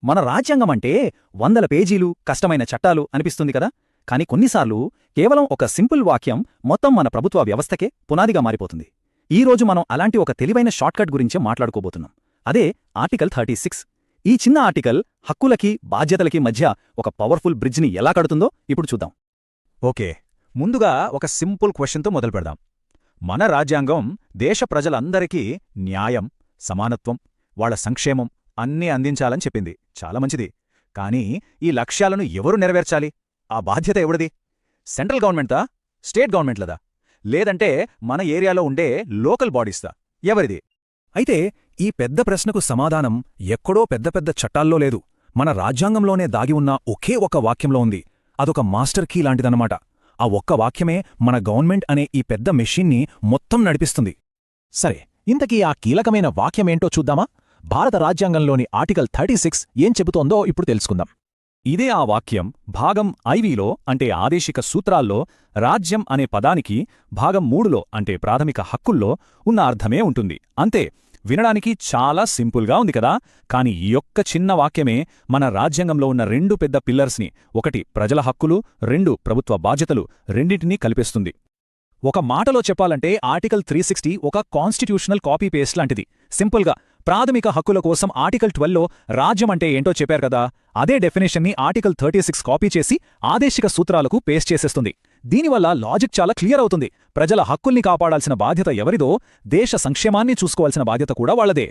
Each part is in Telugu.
మన రాజ్యాంగమంటే వందల పేజీలు కష్టమైన చట్టాలు అనిపిస్తుంది కదా, కాని కొన్నిసార్లు కేవలం ఒక సింపుల్ వాక్యం మొత్తం మన ప్రభుత్వ వ్యవస్థకే పునాదిగా మారిపోతుంది. ఈరోజు మనం అలాంటి ఒక తెలివైన షార్ట్కట్ గురించే మాట్లాడుకోబోతున్నాం. అదే ఆర్టికల్ 36. ఈ చిన్న ఆర్టికల్ హక్కులకి బాధ్యతలకి మధ్య ఒక పవర్ఫుల్ బ్రిడ్జ్ని ఎలా కడుతుందో ఇప్పుడు చూద్దాం. ఓకే, ముందుగా ఒక సింపుల్ క్వశ్చన్తో మొదలుపెడదాం. మన రాజ్యాంగం దేశ ప్రజలందరికీ న్యాయం, సమానత్వం, వాళ్ల సంక్షేమం అన్నీ అందించాలని చెప్పింది. చాలా మంచిది. కానీ ఈ లక్ష్యాలను ఎవరు నెరవేర్చాలి? ఆ బాధ్యత ఎవరిది? సెంట్రల్ గవర్నమెంట్దా? స్టేట్ గవర్నమెంట్లదా? లేదంటే మన ఏరియాలో ఉండే లోకల్ బాడీస్దా? ఎవరిది? అయితే ఈ పెద్ద ప్రశ్నకు సమాధానం ఎక్కడో పెద్ద పెద్ద చట్టాల్లో లేదు, మన రాజ్యాంగంలోనే దాగి ఉన్న ఒకే ఒక వాక్యంలో ఉంది. అదొక మాస్టర్ కీ లాంటిదన్నమాట. ఆ ఒక్క వాక్యమే మన గవర్నమెంట్ అనే ఈ పెద్ద మెషిన్ని మొత్తం నడిపిస్తుంది. సరే, ఇంతకీ ఆ కీలకమైన వాక్యమేంటో చూద్దామా? భారత రాజ్యాంగంలోని ఆర్టికల్ 36 ఏం చెబుతోందో ఇప్పుడు తెలుసుకుందాం. ఇదే ఆ వాక్యం. భాగం ఐవిలో అంటే ఆదేశిక సూత్రాల్లో రాజ్యం అనే పదానికి భాగం 3లో అంటే ప్రాథమిక హక్కుల్లో ఉన్న అర్థమే ఉంటుంది. అంతే. వినడానికి చాలా సింపుల్గా ఉంది కదా, కాని ఈ యొక్క చిన్న వాక్యమే మన రాజ్యాంగంలో ఉన్న రెండు పెద్ద పిల్లర్స్ని, ఒకటి ప్రజల హక్కులు, రెండు ప్రభుత్వ బాధ్యతలు, రెండింటినీ కలిపేస్తుంది. ఒక మాటలో చెప్పాలంటే ఆర్టికల్ 360 ఒక కాన్స్టిట్యూషనల్ కాపీ పేస్ట్ లాంటిది. సింపుల్గా ప్రాథమిక హక్కుల కోసం ఆర్టికల్ 12లో రాజ్యం అంటే ఏంటో చెప్పారు కదా, అదే డెఫినేషన్ని ఆర్టికల్ 36 కాపీ చేసి ఆదేశిక సూత్రాలకు పేస్ట్ చేసేస్తుంది. దీనివల్ల లాజిక్ చాలా క్లియర్ అవుతుంది. ప్రజల హక్కుల్ని కాపాడాల్సిన బాధ్యత ఎవరిదో, దేశ సంక్షేమాన్ని చూసుకోవాల్సిన బాధ్యత కూడా వాళ్లదే.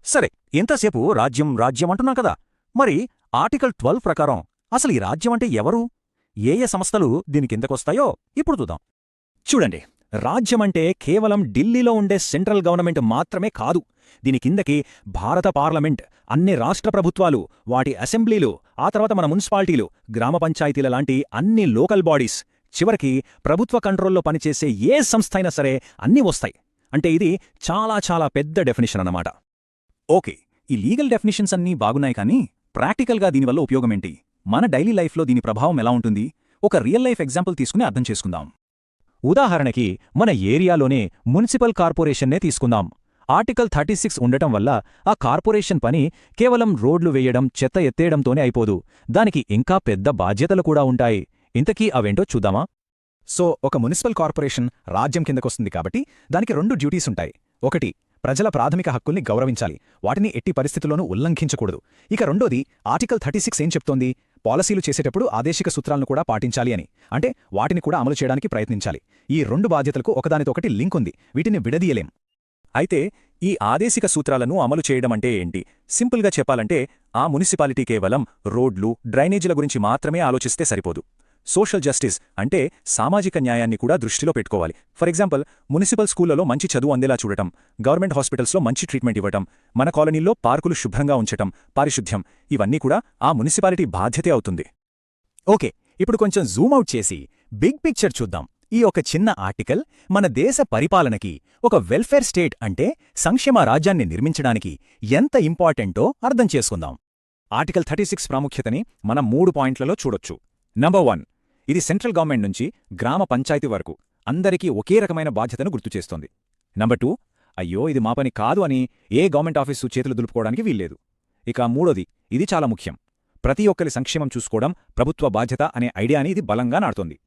సరే, ఎంతసేపు రాజ్యం రాజ్యం అంటున్నా కదా, మరి ఆర్టికల్ 12 ప్రకారం అసలు ఈ రాజ్యం అంటే ఎవరు? ఏ ఏ సంస్థలు దీని కిందకొస్తాయో ఇప్పుడు చూద్దాం. చూడండి, రాజ్యమంటే కేవలం ఢిల్లీలో ఉండే సెంట్రల్ గవర్నమెంట్ మాత్రమే కాదు. దీని కిందకి భారత పార్లమెంట్, అన్ని రాష్ట్ర ప్రభుత్వాలు, వాటి అసెంబ్లీలు, ఆ తర్వాత మన మున్సిపాలిటీలు, గ్రామ పంచాయతీల లాంటి అన్ని లోకల్ బాడీస్, చివరికి ప్రభుత్వ కంట్రోల్లో పనిచేసే ఏ సంస్థ అయినా సరే అన్నీ వస్తాయి. అంటే ఇది చాలా చాలా పెద్ద డెఫినిషన్ అన్నమాట. ఓకే, ఈ లీగల్ డెఫినిషన్స్ అన్నీ బాగున్నాయి, కానీ ప్రాక్టికల్గా దీనివల్ల ఉపయోగమేంటి? మన డైలీ లైఫ్లో దీని ప్రభావం ఎలా ఉంటుంది? ఒక రియల్ లైఫ్ ఎగ్జాంపుల్ తీసుకుని అర్థం చేసుకుందాం. ఉదాహరణకి మన ఏరియాలోనే మున్సిపల్ కార్పొరేషన్నే తీసుకుందాం. ఆర్టికల్ 36 ఉండటం వల్ల ఆ కార్పొరేషన్ పని కేవలం రోడ్లు వేయడం, చెత్త ఎత్తేయడంతోనే అయిపోదు. దానికి ఇంకా పెద్ద బాధ్యతలు కూడా ఉంటాయి. ఇంతకీ అవేంటో చూద్దామా? సో ఒక మున్సిపల్ కార్పొరేషన్ రాజ్యం కిందకొస్తుంది కాబట్టి దానికి రెండు డ్యూటీస్ ఉంటాయి. ఒకటి, ప్రజల ప్రాథమిక హక్కుల్ని గౌరవించాలి, వాటిని ఎట్టి పరిస్థితుల్లోనూ ఉల్లంఘించకూడదు. ఇక రెండోది, ఆర్టికల్ 36 ఏం చెప్తోంది? పాలసీలు చేసేటప్పుడు ఆదేశిక సూత్రాలను కూడా పాటించాలి అని. అంటే వాటిని కూడా అమలు చేయడానికి ప్రయత్నించాలి. ఈ రెండు బాధ్యతలకు ఒకదానితో ఒకటి లింక్ ఉంది, వీటిని విడదీయలేం. అయితే ఈ ఆదేశిక సూత్రాలను అమలు చేయడమంటే ఏంటి? సింపుల్గా చెప్పాలంటే ఆ మున్సిపాలిటీ కేవలం రోడ్లు, డ్రైనేజీల గురించి మాత్రమే ఆలోచిస్తే సరిపోదు. సోషల్ జస్టిస్ అంటే సామాజిక న్యాయాన్ని కూడా దృష్టిలో పెట్టుకోవాలి. ఫర్ ఎగ్జాంపుల్, మున్సిపల్ స్కూళ్లలో మంచి చదువు అందేలా చూడటం, గవర్నమెంట్ హాస్పిటల్స్లో మంచి ట్రీట్మెంట్ ఇవ్వటం, మన కాలనీల్లో పార్కులు శుభ్రంగా ఉంచటం, పారిశుద్ధ్యం, ఇవన్నీ కూడా ఆ మున్సిపాలిటీ బాధ్యతే అవుతుంది. ఓకే, ఇప్పుడు కొంచెం జూమ్అవుట్ చేసి బిగ్ పిక్చర్ చూద్దాం. ఈ ఒక చిన్న ఆర్టికల్ మన దేశ పరిపాలనకి, ఒక వెల్ఫేర్ స్టేట్ అంటే సంక్షేమ రాజ్యాన్ని నిర్మించడానికి ఎంత ఇంపార్టెంటో అర్థం చేసుకుందాం. ఆర్టికల్ 36 ప్రాముఖ్యతని మనం 3 పాయింట్లలో చూడొచ్చు. నంబర్ 1, ఇది సెంట్రల్ గవర్నమెంట్ నుంచి గ్రామ పంచాయతీ వరకు అందరికీ ఒకే రకమైన బాధ్యతను గుర్తుచేస్తోంది. నంబర్ 2, అయ్యో ఇది మా పని కాదు అని ఏ గవర్నమెంట్ ఆఫీసు చేతులు దులుపుకోవడానికి వీల్లేదు. ఇక మూడోది, ఇది చాలా ముఖ్యం, ప్రతి ఒక్కరి సంక్షేమం చూసుకోవడం ప్రభుత్వ బాధ్యత అనే ఐడియాని ఇది బలంగా నాటుతోంది.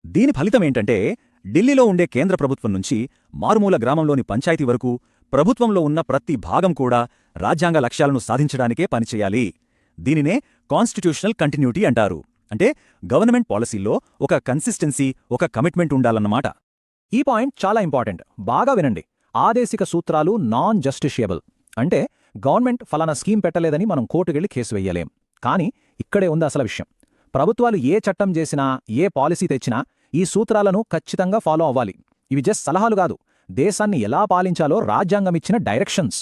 దీని ఫలితమేంటంటే ఢిల్లీలో ఉండే కేంద్ర ప్రభుత్వం నుంచి మారుమూల గ్రామంలోని పంచాయతీ వరకు ప్రభుత్వంలో ఉన్న ప్రతి భాగం కూడా రాజ్యాంగ లక్ష్యాలను సాధించడానికే పనిచేయాలి. దీనినే కాన్స్టిట్యూషనల్ కంటిన్యూటీ అంటారు. అంటే గవర్నమెంట్ పాలసీల్లో ఒక కన్సిస్టెన్సీ, ఒక కమిట్మెంట్ ఉండాలన్నమాట. ఈ పాయింట్ చాలా ఇంపార్టెంట్, బాగా వినండి. ఆదేశిక సూత్రాలు నాన్ జస్టిషియబుల్. అంటే గవర్నమెంట్ ఫలానా స్కీమ్ పెట్టలేదని మనం కోర్టుకెళ్లి కేసు వెయ్యలేం. కానీ ఇక్కడే ఉంది అసలు విషయం. ప్రభుత్వాలు ఏ చట్టం చేసినా, ఏ పాలసీ తెచ్చినా ఈ సూత్రాలను ఖచ్చితంగా ఫాలో అవ్వాలి. ఇవి జస్ట్ సలహాలు కాదు, దేశాన్ని ఎలా పాలించాలో రాజ్యాంగమిచ్చిన డైరెక్షన్స్.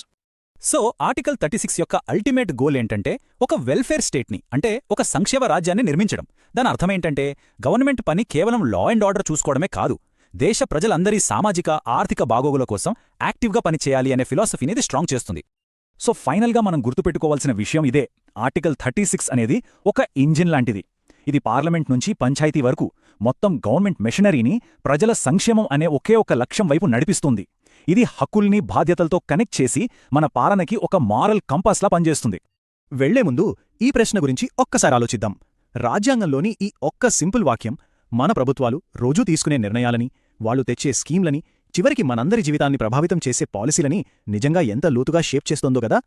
సో ఆర్టికల్ 36 యొక్క అల్టిమేట్ గోల్ ఏంటంటే ఒక వెల్ఫేర్ స్టేట్ని, అంటే ఒక సంక్షేమ రాజ్యాన్ని నిర్మించడం. దాని అర్థమేంటంటే గవర్నమెంట్ పని కేవలం లా అండ్ ఆర్డర్ చూసుకోవడమే కాదు, దేశ ప్రజలందరి సామాజిక, ఆర్థిక బాగోగుల కోసం యాక్టివ్గా పనిచేయాలి అనే ఫిలాసఫీని ఇది స్ట్రాంగ్ చేస్తుంది. సో ఫైనల్గా మనం గుర్తుపెట్టుకోవాల్సిన విషయం ఇదే: ఆర్టికల్ 36 అనేది ఒక ఇంజిన్ లాంటిది. ఇది పార్లమెంట్ నుంచి పంచాయతీ వరకు మొత్తం గవర్నమెంట్ మెషినరీని ప్రజల సంక్షేమం అనే ఒకే ఒక లక్ష్యం వైపు నడిపిస్తుంది. ఇది హక్కుల్ని బాధ్యతలతో కనెక్ట్ చేసి మన పాలనకి ఒక మారల్ కంపాస్లా పనిచేస్తుంది. వెళ్లే ముందు ఈ ప్రశ్న గురించి ఒక్కసారి ఆలోచిద్దాం. రాజ్యాంగంలోని ఈ ఒక్క సింపుల్ వాక్యం మన ప్రభుత్వాలు రోజూ తీసుకునే నిర్ణయాలని, వాళ్ళు తెచ్చే స్కీమ్లని, చివరికి మనందరి జీవితాన్ని ప్రభావితం చేసే పాలసీలని నిజంగా ఎంత లోతుగా షేప్ చేస్తోందో గదా.